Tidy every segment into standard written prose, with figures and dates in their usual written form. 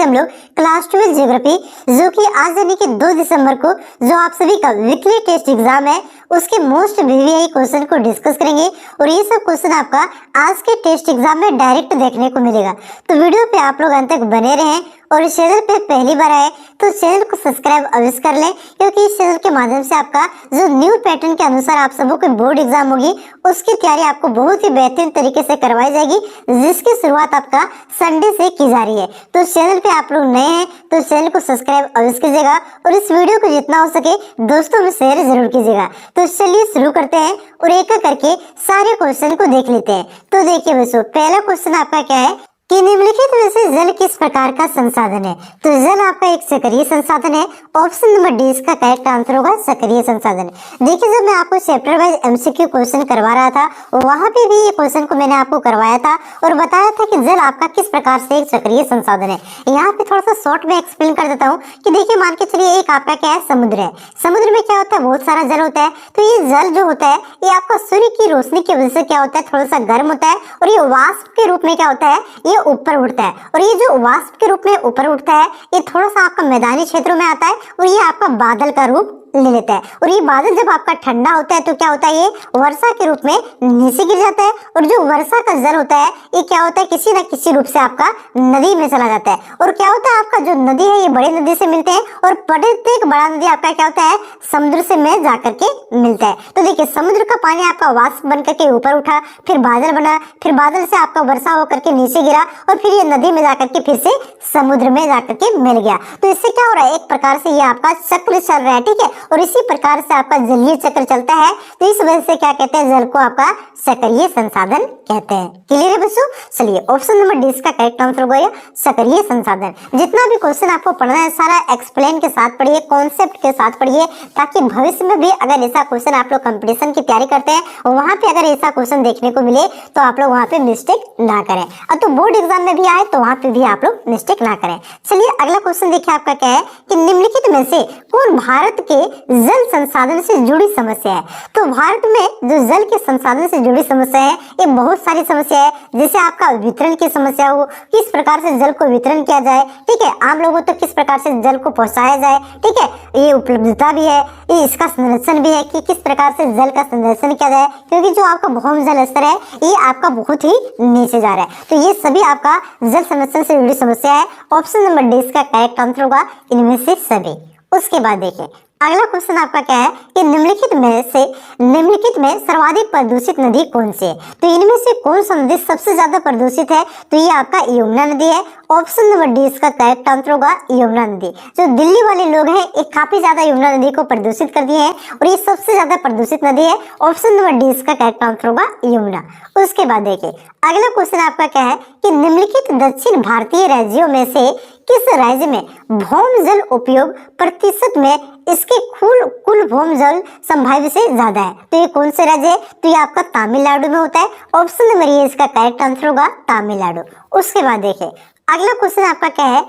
से हम लोग क्लास 12 ज्योग्राफी जो कि आज यानी कि 2 दिसंबर को जो आप सभी का वीकली टेस्ट एग्जाम है उसके मोस्ट वीवीआई क्वेश्चन को डिस्कस करेंगे और ये सब क्वेश्चन आपका आज के टेस्ट एग्जाम में डायरेक्ट देखने को मिलेगा। तो वीडियो पे आप लोग अंत तक बने रहें और इस चैनल पे पहली बार आए तो चैनल को सब्सक्राइब अवश्य कर लें, क्योंकि इस चैनल के माध्यम से आपका जो न्यू पैटर्न के अनुसार आप सबको कोई बोर्ड एग्जाम होगी उसकी तैयारी आपको बहुत ही बेहतरीन तरीके से करवाई जाएगी, जिसकी शुरुआत आपका संडे से की जा रही है। तो चैनल पे आप लोग नए हैं तो चैनल को सब्सक्राइब अवश्य कीजिएगा और इस वीडियो को जितना हो सके दोस्तों में शेयर जरूर कीजिएगा। तो चलिए शुरू करते हैं और एक एक करके सारे क्वेश्चन को देख लेते हैं। तो देखिए बच्चों, पहला क्वेश्चन आपका क्या है कि निम्नलिखित में से जल किस प्रकार का संसाधन है। तो जल आपका एक सक्रिय संसाधन है। ऑप्शन नंबर डी इसका करेक्ट आंसर होगा, सक्रिय संसाधन। देखिए, जब मैं आपको चैप्टर वाइज एमसीक्यू क्वेश्चन करवा रहा था वहां पे भी ये क्वेश्चन को मैंने आपको करवाया था और बताया था कि जल आपका किस प्रकार से एक सक्रिय संसाधन है। यहाँ पे थोड़ा सा शॉर्ट में एक्सप्लेन कर देता हूँ कि देखिए, मान के चलिए एक आपका क्या है, समुद्र है। समुद्र में क्या होता है, बहुत सारा जल होता है। तो ये जल जो होता है ये आपका सूर्य की रोशनी की वजह से क्या होता है, थोड़ा सा गर्म होता है और ये वाष्प के रूप में क्या होता है, ये ऊपर उठता है। और ये जो वाष्प के रूप में ऊपर उठता है ये थोड़ा सा आपका मैदानी क्षेत्रों में आता है और ये आपका बादल का रूप ले लेता है। और ये बादल जब आपका ठंडा होता है तो क्या होता है, ये वर्षा के रूप में नीचे गिर जाता है। और जो वर्षा का जल होता है ये क्या होता है, किसी न किसी रूप से आपका नदी में चला जाता है। और क्या होता है, आपका जो नदी है ये बड़ी नदी से मिलते हैं और प्रत्येक बड़ा नदी आपका क्या होता है, समुद्र से में जाकर के मिलता है। तो देखिए, समुद्र का पानी आपका वाष्प बन करके ऊपर उठा, फिर बादल बना, फिर बादल से आपका वर्षा होकर के नीचे गिरा और फिर ये नदी में जाकर के फिर से समुद्र में जाकर के मिल गया। तो इससे क्या हो रहा है, एक प्रकार से ये आपका चक्र चल रहा है, ठीक है। और इसी प्रकार से आपका जलीय चक्र चलता है। तो इस वजह से क्या कहते हैं, जल को आपका सक्रिय संसाधन कहते हैं। क्लियर है बच्चों? चलिए, ऑप्शन नंबर डी इसका करेक्ट आंसर होगा सक्रिय संसाधन। जितना भी क्वेश्चन आपको पढ़ना है सारा एक्सप्लेन के साथ पढ़िए, कॉन्सेप्ट के साथ पढ़िए, ताकि भविष्य में भी अगर ऐसा क्वेश्चन आप लोग कंपटीशन की तैयारी करते हैं वहां पे अगर ऐसा क्वेश्चन देखने को मिले तो आप लोग वहां पे मिस्टेक ना करें। अब तो बोर्ड एग्जाम में भी आए तो वहां पे भी आप लोग मिस्टेक ना करें। चलिए, अगला क्वेश्चन देखिए आपका क्या है कि निम्नलिखित में से कौन भारत के जल संसाधन से जुड़ी समस्या है। तो भारत में जो जल के संसाधन से जुड़ी समस्या है ये बहुत सारी समस्या है, जैसे आपका वितरण की समस्या हो, किस प्रकार से जल को वितरण किया जाए, ठीक है, आम लोगों तक किस प्रकार से जल को पहुंचाया जाए, ठीक है, ये उपलब्धता भी है, ये इसका संरक्षण भी है कि किस प्रकार से जल का संरक्षण किया जाए, क्योंकि जो आपका भौम जल स्तर है ये आपका बहुत ही नीचे जा रहा है। तो ये सभी आपका जल संरक्षण से जुड़ी समस्या है। ऑप्शन नंबर डी इसका करेक्ट आंसर होगा इनमें से सभी। उसके बाद देखिए, अगला क्वेश्चन आपका क्या है कि निम्नलिखित में सर्वाधिक प्रदूषित नदी कौन सी है। तो इनमें से कौन सा नदी सबसे ज्यादा प्रदूषित है, तो ये आपका यमुना नदी है। ऑप्शन नंबर डी इसका करेक्ट आंसर होगा यमुना नदी। जो दिल्ली वाले लोग हैं ये काफी ज्यादा यमुना नदी को प्रदूषित कर दिए हैं और ये सबसे ज्यादा प्रदूषित नदी है। ऑप्शन नंबर डी इसका करेक्ट आंसर होगा यमुना। उसके बाद देखिए, अगला क्वेश्चन आपका क्या है कि निम्नलिखित दक्षिण भारतीय राज्यों में से किस राज्य में भौम जल उपयोग प्रतिशत में इसके कुल भौम जल संभाव्य से ज्यादा है। तो ये कौन से राज्य है, तो ये आपका तमिलनाडु में होता है। ऑप्शन नंबर ए इसका करेक्ट आंसर होगा तमिलनाडु। उसके बाद देखिए, अगला क्वेश्चन आपका क्या है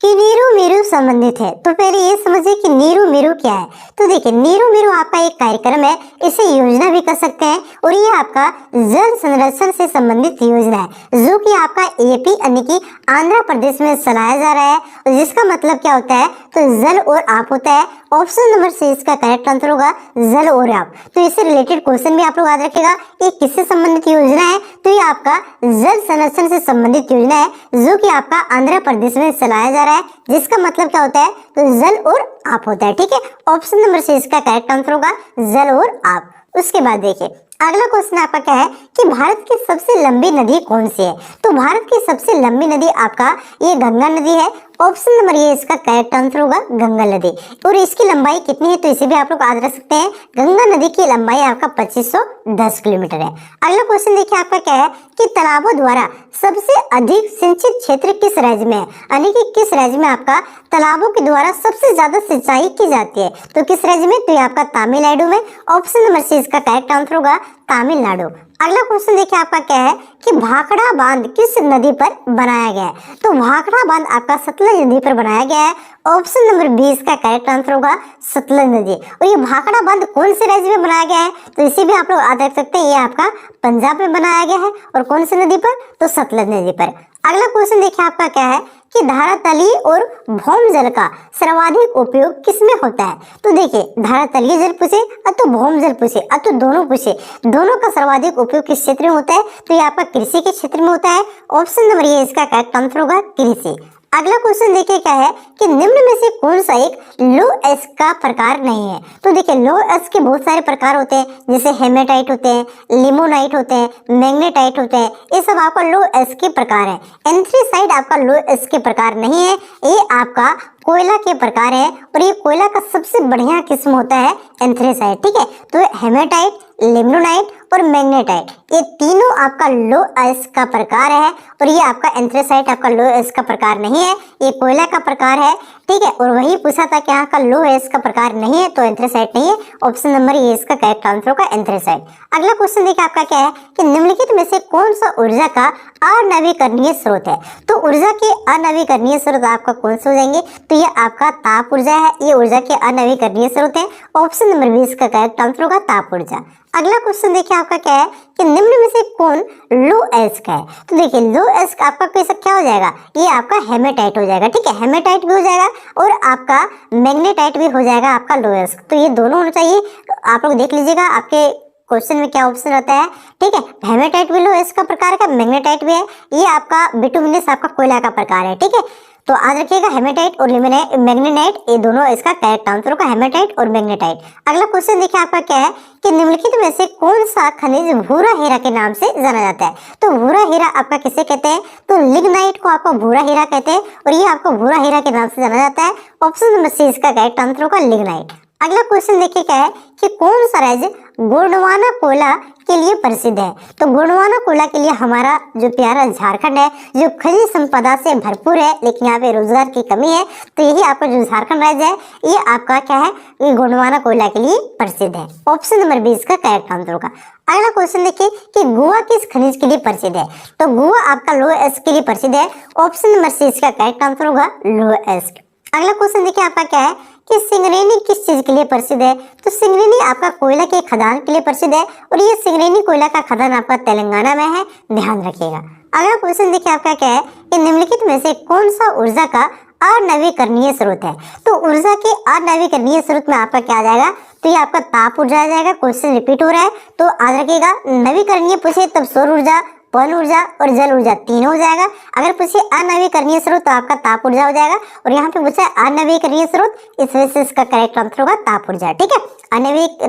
कि नीरू मीरू संबंधित है। तो पहले ये समझिए कि नीरू मीरू क्या है। तो देखिए, नीरू मीरू आपका एक कार्यक्रम है, इसे योजना भी कर सकते हैं और ये आपका जल संरक्षण से संबंधित योजना है जो कि आपका एपी यानी कि आंध्र प्रदेश में चलाया जा रहा है। और जिसका मतलब क्या होता है, तो जल और आप होता है। ऑप्शन नंबर सी इसका करेक्ट आंसर होगा जल और आप। तो इससे रिलेटेड क्वेश्चन भी आप लोग याद रखिएगा, ये किससे संबंधित योजना है, तो ये आपका जल संरक्षण से संबंधित योजना है जो कि आपका आंध्र प्रदेश में चलाया जा रहा है। जिसका मतलब क्या होता है, तो जल और आप होता है, ठीक है। ऑप्शन नंबर सी इसका करेक्ट आंसर होगा जल और आप। उसके बाद देखिए, अगला क्वेश्चन आपका क्या है कि भारत की सबसे लंबी नदी कौन सी है। तो भारत की सबसे लंबी नदी आपका ये गंगा नदी है। ऑप्शन नंबर ये इसका करेक्ट आंसर होगा गंगा नदी। और इसकी लंबाई कितनी है, तो इसे भी आप लोग याद रख सकते हैं, गंगा नदी की लंबाई आपका 2510 किलोमीटर है। अगला क्वेश्चन देखिए आपका क्या है कि तालाबों द्वारा सबसे अधिक सिंचित क्षेत्र किस राज्य में है, यानी कि किस राज्य में आपका तालाबों के द्वारा सबसे ज्यादा सिंचाई की जाती है। तो किस राज्य में, तो ये आपका तमिलनाडु में। ऑप्शन नंबर सी इसका करेक्ट आंसर होगा तमिलनाडु। अगला क्वेश्चन देखिए आपका क्या है कि भाखड़ा बांध किस नदी पर बनाया गया है। तो भाखड़ा बांध आपका सतलज नदी पर बनाया गया है। ऑप्शन नंबर बी इसका करेक्ट आंसर होगा सतलज नदी। और ये भाखड़ा बांध कौन से राज्य में बनाया गया है, तो इसे भी आप लोग याद रख सकते हैं, ये आपका पंजाब में बनाया गया है। और कौन सी नदी पर, तो सतलज नदी पर। अगला क्वेश्चन देखिए आपका क्या है कि धरातलीय और भौम जल का सर्वाधिक उपयोग किसमें होता है। तो देखिए, धरातलीय जल पूछे तो भौम जल पूछे तो दोनों पूछे, दोनों का सर्वाधिक उपयोग किस क्षेत्र में होता है। तो ये आपका कृषि के क्षेत्र में होता है। ऑप्शन नंबर ये इसका करेक्ट आंसर होगा, कृषि। अगला क्वेश्चन देखिए क्या है कि निम्न में से कौन सा एक लो एस का प्रकार नहीं है। तो देखिए, लो एस के बहुत सारे प्रकार होते हैं, जैसे हेमेटाइट होते हैं, लिमोनाइट होते हैं, मैग्नेटाइट होते हैं, ये सब आपका लो एस के प्रकार है। एंथ्रेसाइट आपका लो एस के प्रकार नहीं है, ये आपका कोयला के प्रकार है और ये कोयला का सबसे बढ़िया किस्म होता है एंथ्रेसाइट, ठीक है। तो हेमेटाइट, लिमोनाइट और मैग्नेटाइट ये तीनों आपका लो एस का प्रकार है और ये आपका एंथ्रेसाइट आपका लो एस का प्रकार नहीं है, ये कोयला का प्रकार है, ठीक है। और वही पूछा था कि यहाँ का लो एस का प्रकार नहीं है तो एंथ्रेसाइट नहीं है। ऑप्शन नंबर ये इसका करेक्ट आंसर होगा, एंथ्रेसाइट। अगला क्वेश्चन देखिए आपका क्या है कि निम्नलिखित में से कौन सा ऊर्जा का अनवीकरणीय स्रोत है। तो ऊर्जा के अनवीकरणीय स्रोत आपका कौन से हो जाएंगे। तो ये आपका ताप ऊर्जा है, ये ऊर्जा के अनवीकरणीय स्रोत है। ऑप्शन नंबर 20 का करेक्ट आंसर होगा, ताप ऊर्जा। अगला क्वेश्चन देखिए आपका क्या है कि निम्न में से कौन लो एस का है। तो देखिए, लो एस का आपका कैसा क्या हो जाएगा, ये आपका हेमेटाइट हो जाएगा, ठीक है। हेमेटाइट भी हो जाएगा और आपका मैग्नेटाइट भी हो जाएगा आपका लो एस। तो ये दोनों होना चाहिए। आप लोग देख लीजिएगा आपके क्वेश्चन में क्या ऑप्शन रहता है, ठीक है। हेमेटाइट भी लो एस का प्रकार का, मैग्नेटाइट भी है, ये आपका बिटुमिनस आपका कोयला का प्रकार है, ठीक है। तो याद रखिएगा, हेमेटाइट और मैग्नेटाइट ये दोनों इसका करेक्ट आंसर होगा, हेमेटाइट और मैग्नेटाइट। अगला क्वेश्चन देखिए आपका क्या है कि निम्नलिखित में से कौन सा खनिज भूरा हीरा के नाम से जाना जाता है। तो भूरा हीरा आपका किसे कहते हैं। तो लिग्नाइट को आपको भूरा हीरा कहते हैं और ये आपको भूरा हीरा के नाम से जाना जाता है। ऑप्शन नंबर सी इसका करेक्ट आंसर होगा, लिग्नाइट। अगला क्वेश्चन देखिए क्या है कि कौन सा राज्य गोंडवाना कोयला के लिए प्रसिद्ध है। तो गोंडवाना कोयला के लिए हमारा जो प्यारा झारखंड है, जो खनिज संपदा से भरपूर है, लेकिन यहाँ पे रोजगार की कमी है, तो यही आपका जो झारखंड राज्य है ये आपका क्या है, ये गोंडवाना कोयला के लिए प्रसिद्ध है। ऑप्शन नंबर 20 का करेक्ट आंसर होगा। अगला क्वेश्चन देखिए कि गोवा किस खनिज के लिए प्रसिद्ध है। तो गोवा आपका लो एस के लिए प्रसिद्ध है। ऑप्शन नंबर सी इसका करेक्ट आंसर होगा, लो एस। अगला क्वेश्चन देखिए आपका क्या है कि सिंगरेनी किस चीज के लिए प्रसिद्ध है। तो सिंगरेनी आपका कोयला के खदान के लिए प्रसिद्ध है और ये सिंगरेनी कोयला का खदान आपका तेलंगाना में है, ध्यान रखिएगा। अगला क्वेश्चन देखिए आपका क्या है कि निम्नलिखित में से कौन सा ऊर्जा का अनवीकरणीय स्रोत है। तो ऊर्जा के अनवीकरणीय स्रोत में आपका क्या आ जाएगा, तो ये आपका ताप ऊर्जा आ जाएगा। क्वेश्चन रिपीट हो रहा है तो याद रखिएगा, नवीकरणीय पूछे तब सौर ऊर्जा, पवन ऊर्जा और जल ऊर्जा तीनों हो जाएगा। अगर पूछे अनवीकरणीय स्रोत तो आपका ताप ऊर्जा हो जाएगा और यहाँ पे पूछा है अनवीकरणीय स्रोत, इस वजह से इसका करेक्ट आंसर होगा ताप ऊर्जा, ठीक है।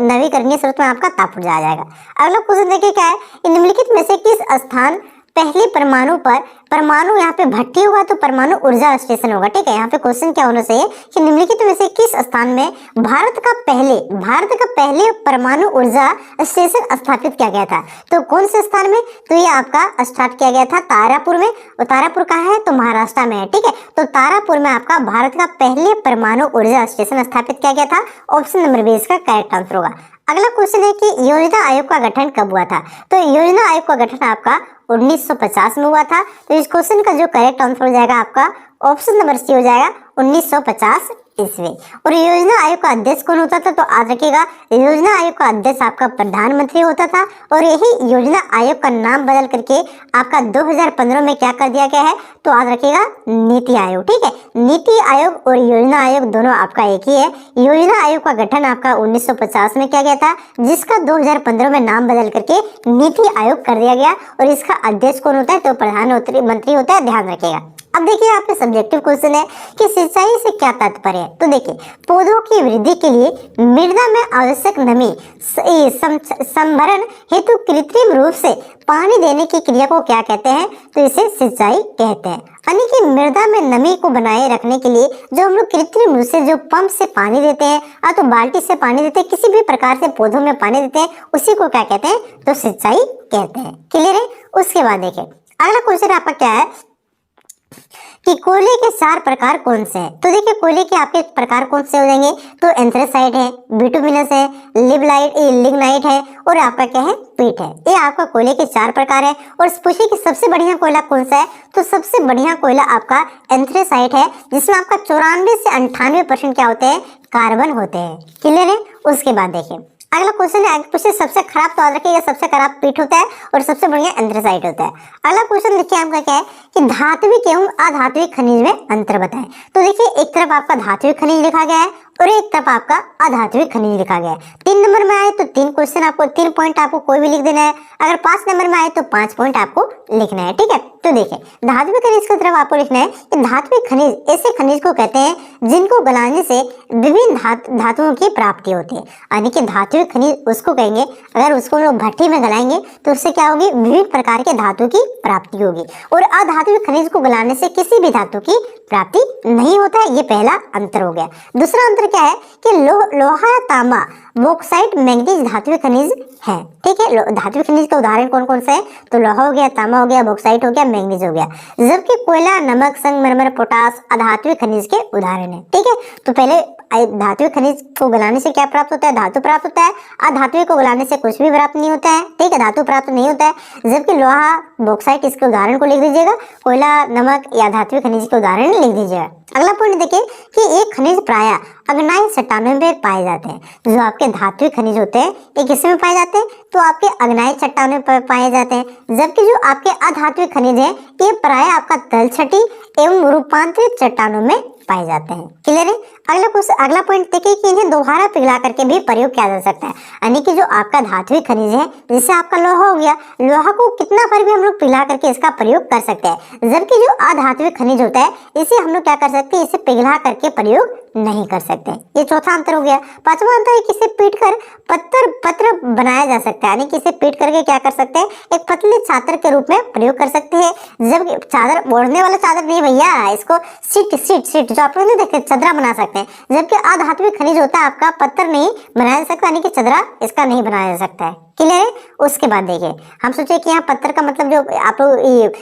नवीकरणीय स्रोत में आपका ताप ऊर्जा आ जाएगा। अगला क्वेश्चन देखिए क्या है, निम्नलिखित में से किस स्थान पहले परमाणु पर, परमाणु यहाँ पे भट्टी होगा तो परमाणु ऊर्जा स्टेशन होगा, ठीक है। यहाँ पे क्वेश्चन क्या होना चाहिए कि निम्नलिखित में से किस स्थान में भारत का पहले परमाणु ऊर्जा स्टेशन स्थापित किया गया था। तो कौन से स्थान में, तो ये आपका स्टार्ट किया गया था तारापुर में, और तारापुर कहाँ है तो महाराष्ट्र में है, ठीक है। तो तारापुर में आपका भारत का पहले परमाणु ऊर्जा स्टेशन स्थापित किया गया था। ऑप्शन नंबर 20 का करेक्ट आंसर होगा। अगला क्वेश्चन है कि योजना आयोग का गठन कब हुआ था। तो योजना आयोग का गठन आपका 1950 में हुआ था। तो इस क्वेश्चन का जो करेक्ट आंसर हो जाएगा आपका ऑप्शन नंबर सी हो जाएगा, 1950 ईस्वी। और योजना आयोग का अध्यक्ष कौन होता था, तो याद रखिएगा योजना आयोग का अध्यक्ष आपका प्रधानमंत्री होता था और यही योजना आयोग का नाम बदल करके आपका 2015 में क्या कर दिया गया है, तो याद रखिएगा नीति आयोग, ठीक है। नीति आयोग और योजना आयोग दोनों आपका एक ही है। योजना आयोग का गठन आपका 1950 में किया गया था, जिसका 2015 में नाम बदल करके नीति आयोग कर दिया गया और इसका अध्यक्ष कौन होता है, तो प्रधानमंत्री होता है, ध्यान रखिएगा। अब देखिए यहाँ पे सब्जेक्टिव क्वेश्चन है कि सिंचाई से क्या तात्पर्य है। तो देखिए, पौधों की वृद्धि के लिए मृदा में आवश्यक नमी संभरण हेतु कृत्रिम रूप से पानी देने की क्रिया को क्या कहते हैं, तो इसे सिंचाई कहते हैं। यानी कि मृदा में नमी को बनाए रखने के लिए जो हम लोग कृत्रिम रूप से जो पंप से पानी देते हैं या तो बाल्टी से पानी देते हैं, किसी भी प्रकार से पौधों में पानी देते हैं, उसी को क्या कहते हैं, तो सिंचाई कहते हैं। क्लियर है। उसके बाद देखिए अगला क्वेश्चन आपका क्या है कि कोयले के 4 प्रकार कौन से हैं। तो देखिए कोयले के आपके प्रकार कौन से हो जाएंगे, तो एंथ्रेसाइट है, बिटुमिनस है, लिग्नाइट है और आपका क्या है, पीट है। ये आपका कोयले के 4 प्रकार है। और पूछिए कि सबसे बढ़िया कोयला कौन सा है, तो सबसे बढ़िया कोयला आपका एंथ्रेसाइट है, जिसमें आपका 94 से 98% क्या होते हैं, कार्बन होते हैं। क्लियर है। उसके बाद देखिए अगला क्वेश्चन है, आगे पूछे सबसे खराब तो याद रखिएगा, सबसे खराब पीठ होता है और सबसे बढ़िया एंथ्रेसाइट होता है। अगला क्वेश्चन देखिए आपका क्या है कि धात्विक एवं अधात्विक खनिज में अंतर बताएं। तो देखिए एक तरफ आपका धात्विक खनिज लिखा गया है और एक तरफ आपका अधात्विक खनिज लिखा गया है। 3 नंबर में आए तो 3 क्वेश्चन आपको 3 पॉइंट आपको कोई भी लिख देना है, अगर 5 नंबर में आए तो 5 पॉइंट आपको लिखना है, ठीक है। तो देखिए धात्विक खनिज की तरफ आपको लिखना है कि धात्विक खनिज ऐसे खनिज को कहते हैं जिनको गलाने से विभिन्न धातुओं की प्राप्ति होती है। यानी कि धात्विक खनिज उसको कहेंगे अगर उसको लोग भट्टी में गलाएंगे तो उससे क्या होगी, विभिन्न प्रकार के धातु की प्राप्ति होगी। और अधात्विक खनिज को गलाने से किसी भी धातु की प्राप्ति नहीं होता है। ये पहला अंतर हो गया। दूसरा अंतर क्या है कि लोहा, तांबा, बॉक्साइट, मैंगनीज धात्विक खनिज है, ठीक है। धात्विक खनिज का उदाहरण कौन कौन से हैं, तो लोहा हो गया, तांबा हो गया, बॉक्साइट हो गया, मैंगनीज हो गया। जबकि कोयला, नमक, संगमरमर, पोटास अधात्विक खनिज के उदाहरण है, ठीक है। तो पहले धात्विक खनिज को गलाने से क्या प्राप्त होता है, धातु प्राप्त होता है। अधात्विक को गलाने से कुछ भी प्राप्त नहीं होता है, ठीक है, धातु प्राप्त नहीं होता है। जबकि लोहा, बॉक्साइट इसके उदाहरण को लिख दीजिएगा, कोयला, नमक या धात्विक खनिज के उदाहरण लिख दीजिएगा। अगला पॉइंट देखिए कि एक खनिज प्रायः अग्नायी चट्टानों में पाए जाते हैं। जो आपके धात्विक खनिज होते हैं ये किसमें पाए जाते हैं, तो आपके अग्नायी चट्टानों पर पाए जाते हैं। जबकि जो आपके अधात्विक खनिज है ये प्रायः आपका तलछटी एवं रूपांतरित चट्टानों में पाए जाते हैं। क्लियर है। अगला पॉइंट देखिए कि इन्हें दोबारा पिघला करके भी प्रयोग किया जा सकता है। यानी कि जो आपका धात्विक खनिज है जैसे आपका लोहा हो गया, लोहा को कितना बार भी हम लोग पिघला करके इसका प्रयोग कर सकते हैं। जबकि जो अधात्विक खनिज होता है इसे हम लोग क्या कर सकते हैं, इसे पिघला करके प्रयोग नहीं कर सकते। ये चौथा अंतर हो गया। पांचवा अंतर है कि इसे पीटकर पत्र बनाया जा सकता है। यानी कि इसे पीट करके क्या कर सकते हैं, एक पतली चादर के रूप में प्रयोग कर सकते हैं। जब चादर ओढ़ने वाला चादर नहीं भैया, इसको सीट जो आप लोग नहीं देखते चदरा बना सकते हैं। जबकि अधात्विक खनिज होता है आपका पत्थर नहीं बनाया जा सकता, यानी कि चदरा इसका नहीं बनाया जा सकता है। क्लियर है। उसके बाद देखिए हम सोचे कि यहाँ पत्थर का मतलब जो आप लोग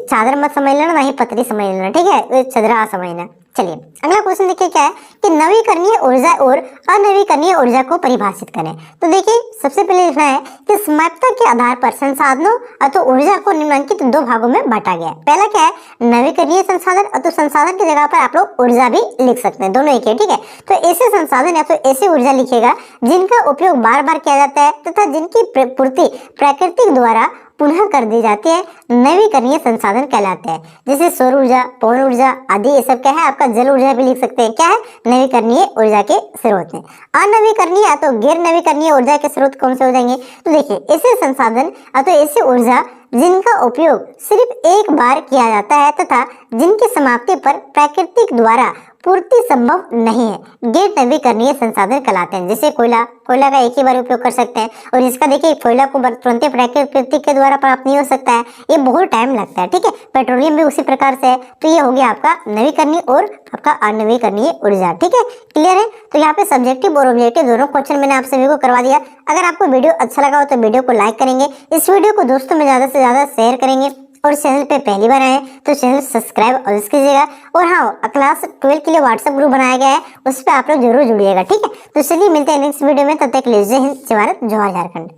चादर मत समझ लेना, ना ही पतरी समझ लेना, ठीक है, चदरा समझना। चलिए अगला क्वेश्चन देखिए क्या है कि नवीकरणीय ऊर्जा और अनवीकरणीय ऊर्जा को परिभाषित करें। तो देखिए सबसे पहले लिखना है कि समयता के आधार पर संसाधनों अथवा ऊर्जा को निम्नलिखित 2 भागों में बांटा गया है। पहला क्या है, नवीकरणीय संसाधन, अथवा संसाधन की जगह पर आप लोग ऊर्जा भी लिख सकते हैं, दोनों एक है, ठीक है। तो ऐसे संसाधन या तो ऐसी ऊर्जा लिखिएगा जिनका उपयोग बार बार किया जाता है तथा जिनकी पूर्ति प्राकृतिक द्वारा पुनः कर दी जाती है, नवीकरणीय संसाधन कहलाते हैं। जैसे सौर ऊर्जा, पवन ऊर्जा आदि, ये सब क्या है आपका जल ऊर्जा भी लिख सकते हैं, क्या है, नवीकरणीय ऊर्जा के स्रोत हैं। अनवीकरणीय तो गैर नवीकरणीय ऊर्जा के स्रोत कौन से हो जाएंगे, तो देखिए ऐसे संसाधन अथवा ऐसी ऊर्जा जिनका उपयोग सिर्फ एक बार किया जाता है तथा जिनकी समाप्ति पर प्राकृतिक द्वारा पूर्ति संभव नहीं है, गैर नवीकरणीय संसाधन कहलाते हैं। जैसे कोयला का एक ही बार उपयोग कर सकते हैं और इसका देखिए कोयला को तुरंत प्राकृतिक के द्वारा प्राप्त नहीं हो सकता है, ये बहुत टाइम लगता है, ठीक है। पेट्रोलियम भी उसी प्रकार से है। तो ये हो गया आपका नवीकरणीय और आपका अनवीकरणीय ऊर्जा, ठीक है। क्लियर है। तो यहाँ पे सब्जेक्टिव और ऑब्जेक्टिव दोनों क्वेश्चन मैंने आप सभी को करवा दिया। अगर आपको वीडियो अच्छा लगा हो तो वीडियो को लाइक करेंगे, इस वीडियो को दोस्तों में ज्यादा से ज्यादा शेयर करेंगे और चैनल पे पहली बार आए तो चैनल सब्सक्राइब अवश्य कीजिएगा। और हाँ, क्लास 12 के लिए व्हाट्सएप ग्रुप बनाया गया है, उस पर आप लोग जरूर जुड़िएगा, ठीक है। तो चलिए मिलते हैं नेक्स्ट वीडियो में, तब तक के लिए जय हिंद, जय भारत, जय झारखंड।